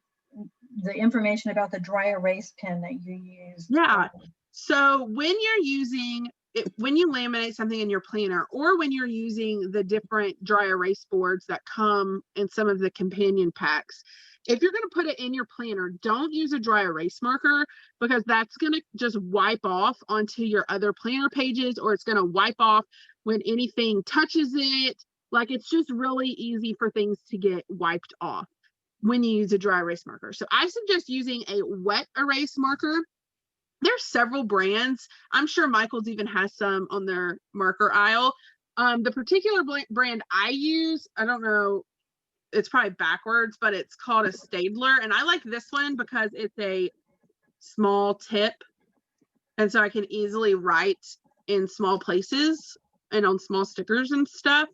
information about the dry erase pen that you use. Yeah. So when you're using it, when you laminate something in your planner, or when you're using the different dry erase boards that come in some of the companion packs, if you're going to put it in your planner, don't use a dry erase marker, because that's going to just wipe off onto your other planner pages, or it's going to wipe off when anything touches it. Like, it's just really easy for things to get wiped off when you use a dry erase marker. So I suggest using a wet erase marker. There's several brands. I'm sure Michael's even has some on their marker aisle. The particular brand I use, I don't know, it's probably backwards, but it's called a Staedtler. And I like this one because it's a small tip. And so I can easily write in small places and on small stickers and stuff.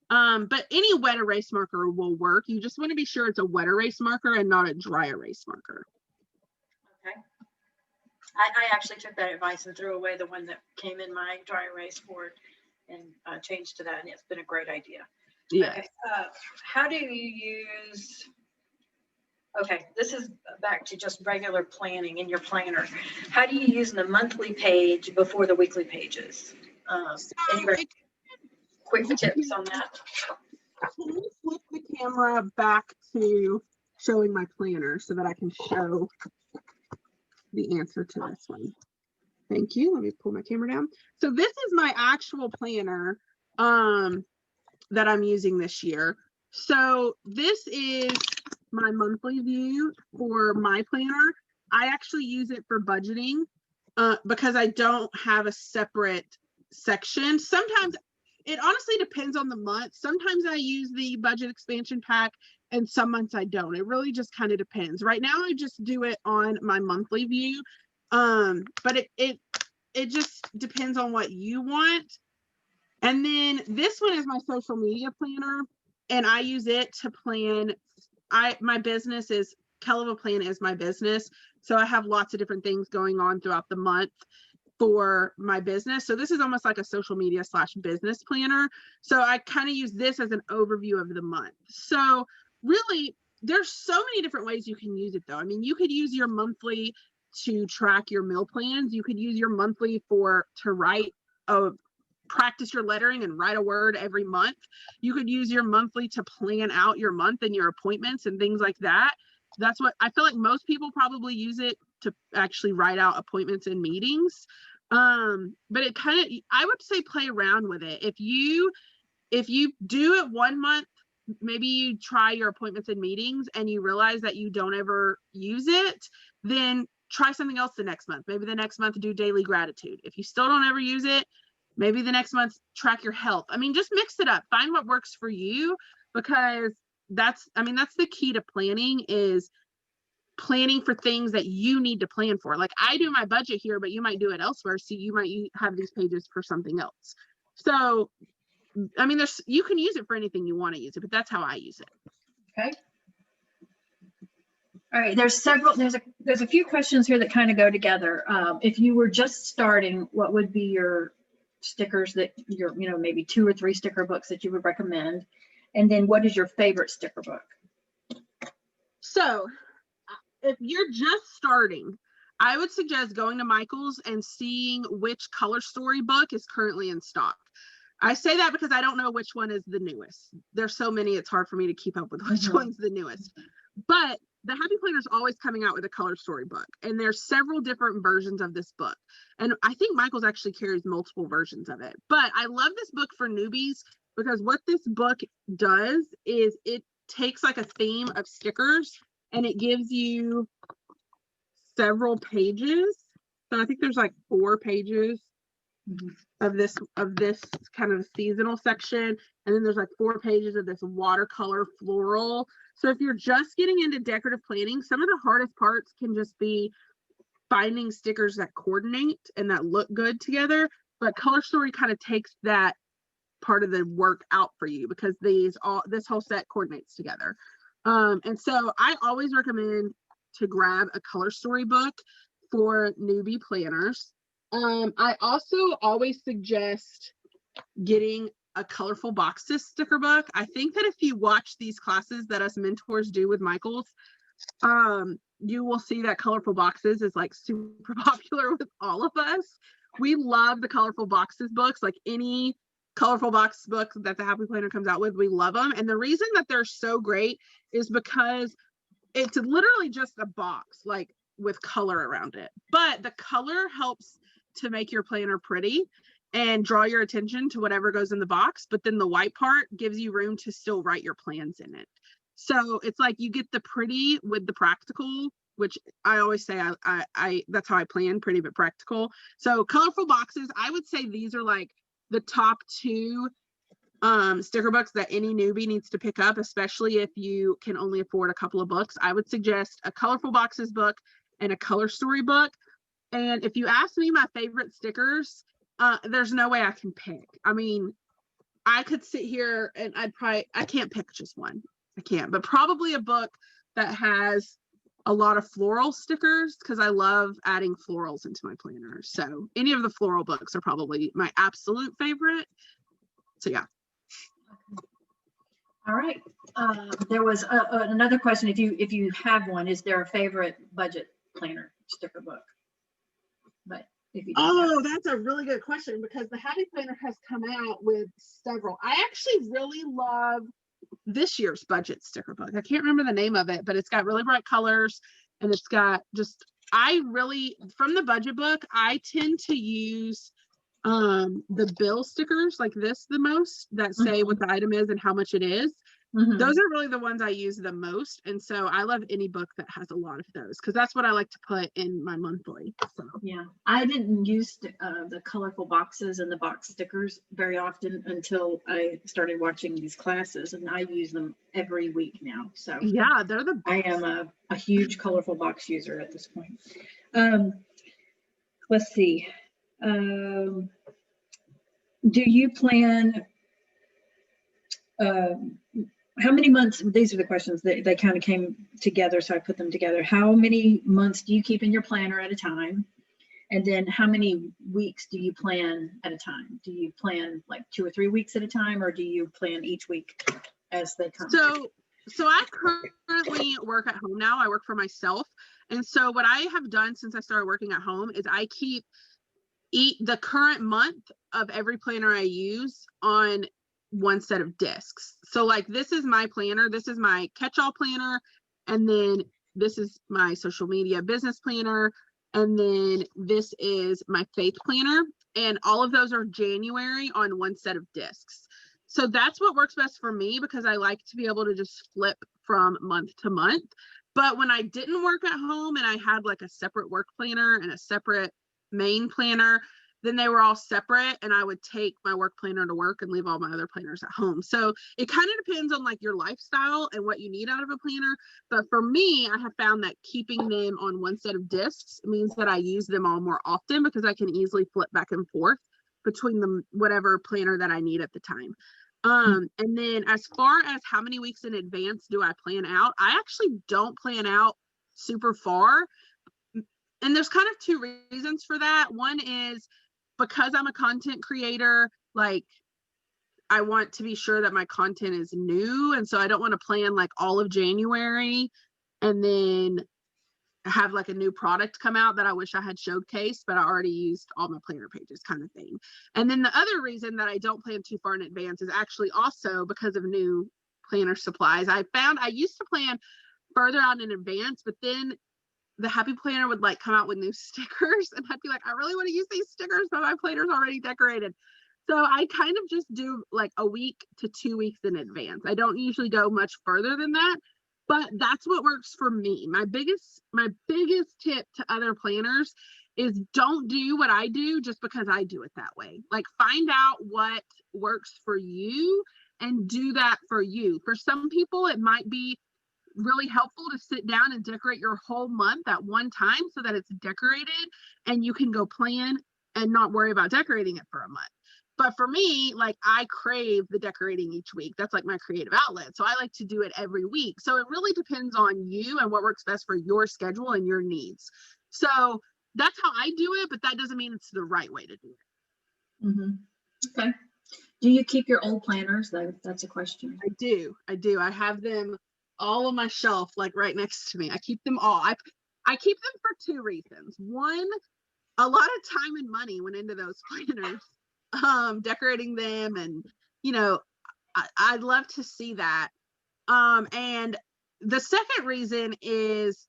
But any wet erase marker will work. You just want to be sure it's a wet erase marker and not a dry erase marker. Okay. I actually took that advice and threw away the one that came in my dry erase board and changed to that, and it's been a great idea. Yeah. Okay. How do you use, okay, this is back to just regular planning in your planner. How do you use the monthly page before the weekly pages? Any quick tips on that? Can you flip the camera back to showing my planner so that I can show the answer to this one? Thank you. Let me pull my camera down. So this is my actual planner that I'm using this year. So this is my monthly view for my planner. I actually use it for budgeting because I don't have a separate section. Sometimes it honestly depends on the month. Sometimes I use the budget expansion pack and some months I don't. It really just kind of depends. Right now I just do it on my monthly view. But it just depends on what you want. And then this one is my social media planner, and I use it to plan. My business is Keleva Plan is my business. So I have lots of different things going on throughout the month for my business. So this is almost like a social media / business planner. So I kind of use this as an overview of the month. So really, there's so many different ways you can use it though. I mean, you could use your monthly to track your meal plans. You could use your monthly to write practice your lettering and write a word every month. You could use your monthly to plan out your month and your appointments and things like that. That's what I feel like most people probably use it to actually write out appointments and meetings. But it kind of, I would say play around with it. If you do it one month, maybe you try your appointments and meetings and you realize that you don't ever use it, then try something else the next month. Maybe the next month do daily gratitude. If you still don't ever use it, maybe the next month track your health. I mean, just mix it up, find what works for you, because that's the key to planning, is planning for things that you need to plan for. Like I do my budget here, but you might do it elsewhere. So you might have these pages for something else. So, I mean, you can use it for anything you want to use it, but that's how I use it. Okay. All right, there's a few questions here that kind of go together. If you were just starting, what would be your stickers that maybe 2 or 3 sticker books that you would recommend? And then what is your favorite sticker book? So if you're just starting, I would suggest going to Michael's and seeing which color story book is currently in stock. I say that because I don't know which one is the newest. There's so many, it's hard for me to keep up with which one's the newest. But the Happy Planner is always coming out with a color story book, and there's several different versions of this book. And I think Michael's actually carries multiple versions of it. But I love this book for newbies because what this book does is it takes like a theme of stickers and it gives you several pages. So I think there's like 4 pages of this kind of seasonal section, and then there's like 4 pages of this watercolor floral. So if you're just getting into decorative planning, some of the hardest parts can just be finding stickers that coordinate and that look good together, but color story kind of takes that part of the work out for you because this whole set coordinates together. And so I always recommend to grab a color story book for newbie planners. I also always suggest getting a colorful boxes sticker book. I think that if you watch these classes that us mentors do with Michael's, you will see that colorful boxes is like super popular with all of us. We love the colorful boxes books, like any colorful box book that the Happy Planner comes out with, we love them. And the reason that they're so great is because it's literally just a box, like with color around it. But the color helps to make your planner pretty and draw your attention to whatever goes in the box. But then the white part gives you room to still write your plans in it. So it's like you get the pretty with the practical, which I always say I that's how I plan, pretty but practical. So colorful boxes, I would say these are like the top 2 sticker books that any newbie needs to pick up, especially if you can only afford a couple of books. I would suggest a colorful boxes book and a color story book. And if you ask me my favorite stickers, there's no way I can pick. I mean, I could sit here and I can't pick just one. I can't, but probably a book that has a lot of floral stickers, because I love adding florals into my planner. So any of the floral books are probably my absolute favorite. So yeah. All right. There was another question. If you have one, is there a favorite budget planner sticker book? But if you don't that's a really good question, because the Happy Planner has come out with several. I actually really love this year's budget sticker book. I can't remember the name of it, but it's got really bright colors, and it's got just, from the budget book, I tend to use the bill stickers like this the most, that say what the item is and how much it is. Those are really the ones I use the most. And so I love any book that has a lot of those, because that's what I like to put in my monthly. So yeah, I didn't use the colorful boxes and the box stickers very often until I started watching these classes, and I use them every week now. So yeah, they're the best. I am a huge colorful box user at this point. Let's see. Do you plan, how many months, these are the questions that they kind of came together, so I put them together. How many months do you keep in your planner at a time? And then how many weeks do you plan at a time? Do you plan like 2 or 3 weeks at a time, or do you plan each week as they come? So I currently work at home now. I work for myself. And so what I have done since I started working at home is I keep the current month of every planner I use on one set of discs. So like, this is my planner, this is my catch-all planner, and then this is my social media business planner, and then this is my faith planner, and all of those are January on one set of discs. So that's what works best for me, because I like to be able to just flip from month to month. But when I didn't work at home and I had like a separate work planner and a separate main planner, then they were all separate, and I would take my work planner to work and leave all my other planners at home. So it kind of depends on like your lifestyle and what you need out of a planner. But for me, I have found that keeping them on one set of discs means that I use them all more often, because I can easily flip back and forth between them, whatever planner that I need at the time. And then as far as how many weeks in advance do I plan out, I actually don't plan out super far. And there's kind of two reasons for that. One is because I'm a content creator, like I want to be sure that my content is new. And so I don't want to plan like all of January and then have like a new product come out that I wish I had showcased, but I already used all my planner pages, kind of thing. And then the other reason that I don't plan too far in advance is actually also because of new planner supplies. I found I used to plan further out in advance, but then the Happy Planner would like come out with new stickers, and I'd be like, I really want to use these stickers, but my planner's already decorated. So I kind of just do like a week to 2 weeks in advance. I don't usually go much further than that, but that's what works for me. My biggest tip to other planners is don't do what I do just because I do it that way. Like, find out what works for you and do that for you. For some people, it might be really helpful to sit down and decorate your whole month at one time so that it's decorated and you can go plan and not worry about decorating it for a month. But for me, like, I crave the decorating each week. That's like my creative outlet. So I like to do it every week. So it really depends on you and what works best for your schedule and your needs. So that's how I do it, but that doesn't mean it's the right way to do it. Okay. Do you keep your old planners though? That's a question. I do. I have them all on my shelf, like right next to me. I keep them all. I keep them for two reasons. One, a lot of time and money went into those planners, decorating them, and I'd love to see that. And the second reason is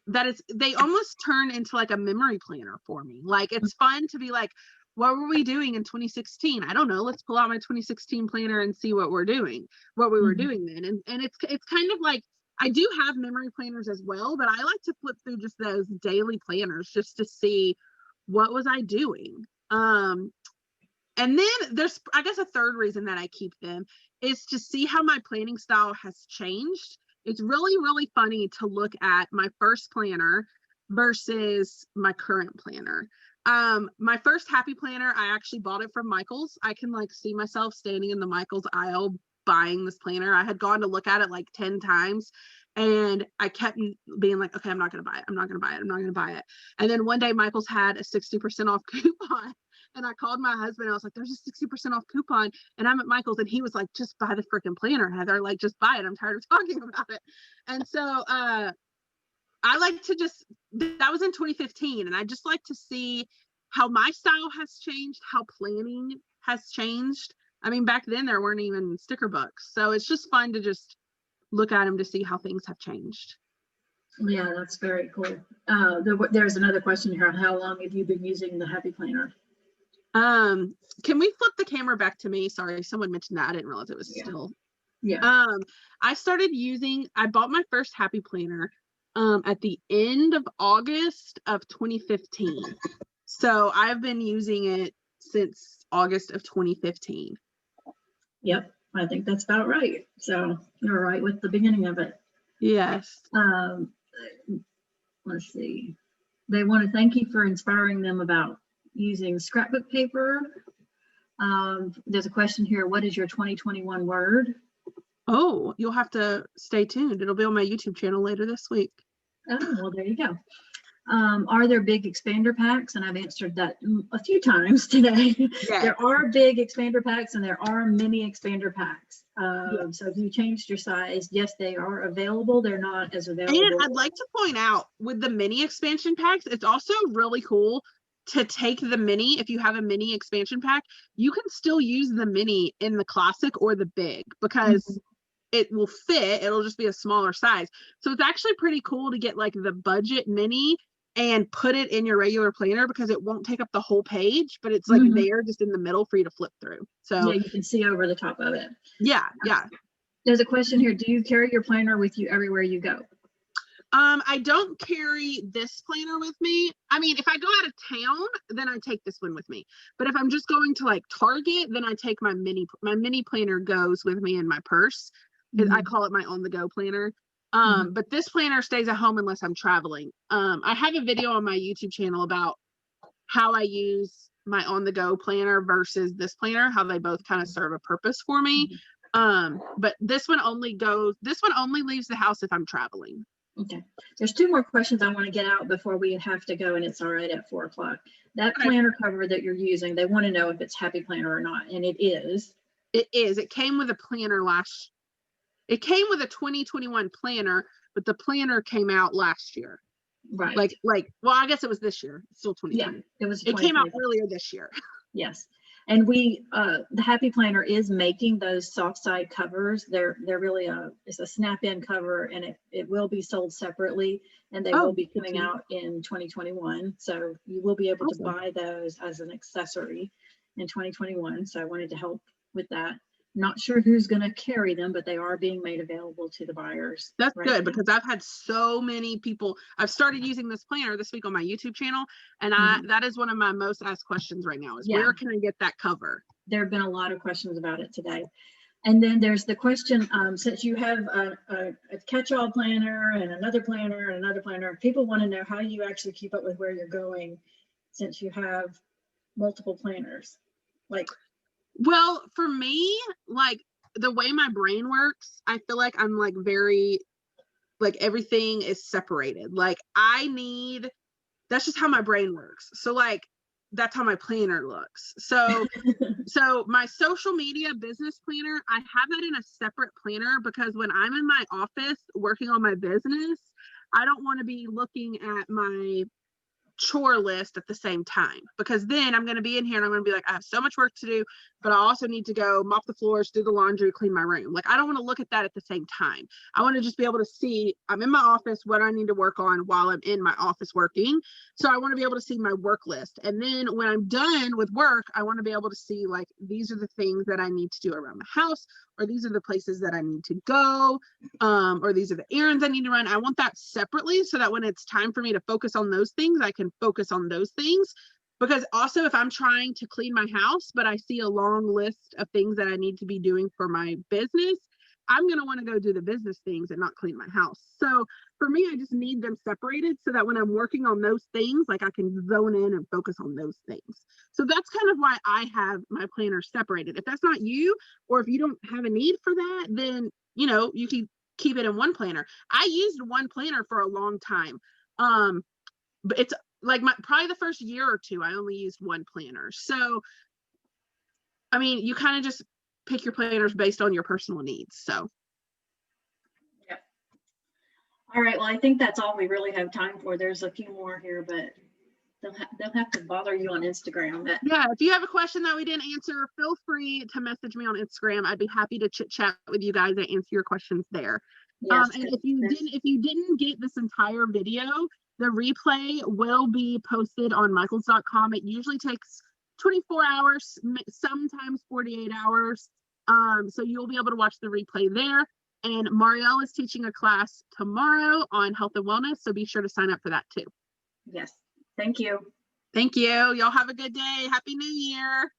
that they almost turn into like a memory planner for me. Like, it's fun to be like, what were we doing in 2016? I don't know. Let's pull out my 2016 planner and see what we were doing then. And it's kind of like, I do have memory planners as well, but I like to flip through just those daily planners just to see what was I doing. And then there's, I guess, a third reason that I keep them is to see how my planning style has changed. It's really, really funny to look at my first planner versus my current planner. My first happy planner, I actually bought it from Michael's. I can like see myself standing in the Michael's aisle buying this planner. I had gone to look at it like 10 times and I kept being like, okay, I'm not going to buy it. I'm not going to buy it. I'm not going to buy it. And then one day Michael's had a 60% off coupon. And I called my husband. I was like, there's a 60% off coupon. And I'm at Michael's and he was like, just buy the freaking planner, Heather. Like, just buy it. I'm tired of talking about it. And so I like to just, that was in 2015. And I just like to see how my style has changed, how planning has changed. I mean, back then there weren't even sticker books. So it's just fun to just look at them to see how things have changed. Yeah, that's very cool. There's another question here. How long have you been using the Happy Planner? Can we flip the camera back to me? Sorry, someone mentioned that. I didn't realize it was still. Yeah. I bought my first Happy Planner at the end of August of 2015. So I've been using it since August of 2015. Yep, I think that's about right. So you're right with the beginning of it. Yes. Let's see. They want to thank you for inspiring them about using scrapbook paper. There's a question here. What is your 2021 word? Oh, you'll have to stay tuned. It'll be on my YouTube channel later this week. Oh, well, there you go. Are there big expander packs? And I've answered that a few times today. Yeah. There are big expander packs and there are mini expander packs. Yeah. So if you changed your size, yes, they are available. They're not as available. And I'd like to point out with the mini expansion packs, it's also really cool to take the mini. If you have a mini expansion pack, you can still use the mini in the classic or the big because it will fit. It'll just be a smaller size. So it's actually pretty cool to get like the budget mini and put it in your regular planner because it won't take up the whole page, but it's like there just in the middle for you to flip through. So yeah, you can see over the top of it. Yeah. There's a question here. Do you carry your planner with you everywhere you go? I don't carry this planner with me. I mean, if I go out of town, then I take this one with me. But if I'm just going to like Target, then I take my mini planner goes with me in my purse. I call it my on-the-go planner. But this planner stays at home unless I'm traveling. I have a video on my YouTube channel about how I use my on-the-go planner versus this planner, how they both kind of serve a purpose for me. But this one only leaves the house if I'm traveling. Okay. There's two more questions I want to get out before we have to go, and it's all right at 4 o'clock. That planner cover that you're using, they want to know if it's Happy Planner or not, and it is. It is. It came with a planner It came with a 2021 planner, but the planner came out last year. Right. Well, I guess it was this year. It's still 2020. Yeah, it came out earlier this year. Yes. And the Happy Planner is making those soft side covers. They're really it's a snap-in cover, and it will be sold separately, and they will be coming out in 2021. So you will be able to buy those as an accessory in 2021. So I wanted to help with that. Not sure who's going to carry them, but they are being made available to the buyers. That's good because I've had so many people. I've started using this planner this week on my YouTube channel, and that is one of my most asked questions right now is where can I get that cover? There have been a lot of questions about it today. And then there's the question, since you have a catch-all planner and another planner and another planner, people want to know how you actually keep up with where you're going since you have multiple planners. Well, for me, like the way my brain works, I feel like I'm like very, like everything is separated. Like that's just how my brain works. So like, that's how my planner looks. So, so my social media business planner, I have that in a separate planner because when I'm in my office working on my business, I don't want to be looking at my chore list at the same time because then I'm going to be in here and I'm going to be like, I have so much work to do, but I also need to go mop the floors, do the laundry, clean my room. Like, I don't want to look at that at the same time. I want to just be able to see I'm in my office, what I need to work on while I'm in my office working. So I want to be able to see my work list. And then when I'm done with work, I want to be able to see like, these are the things that I need to do around the house, or these are the places that I need to go, or these are the errands I need to run. I want that separately so that when it's time for me to focus on those things, I can focus on those things. Because also if I'm trying to clean my house, but I see a long list of things that I need to be doing for my business, I'm going to want to go do the business things and not clean my house. So for me, I just need them separated so that when I'm working on those things, like I can zone in and focus on those things. So that's kind of why I have my planner separated. If that's not you, or if you don't have a need for that, then, you know, you can keep it in one planner. I used one planner for a long time. But it's like probably the first year or two, I only used one planner. So, I mean, you kind of just pick your planners based on your personal needs. So. Yep. All right. Well, I think that's all we really have time for. There's a few more here, but they'll have to bother you on Instagram. Yeah, if you have a question that we didn't answer, feel free to message me on Instagram. I'd be happy to chit chat with you guys and answer your questions there. Yes, and if you didn't get this entire video, the replay will be posted on michaels.com. It usually takes 24 hours, sometimes 48 hours. So you'll be able to watch the replay there. And Marielle is teaching a class tomorrow on health and wellness, so be sure to sign up for that too. Yes. Thank you. Thank you. Y'all have a good day. Happy New Year.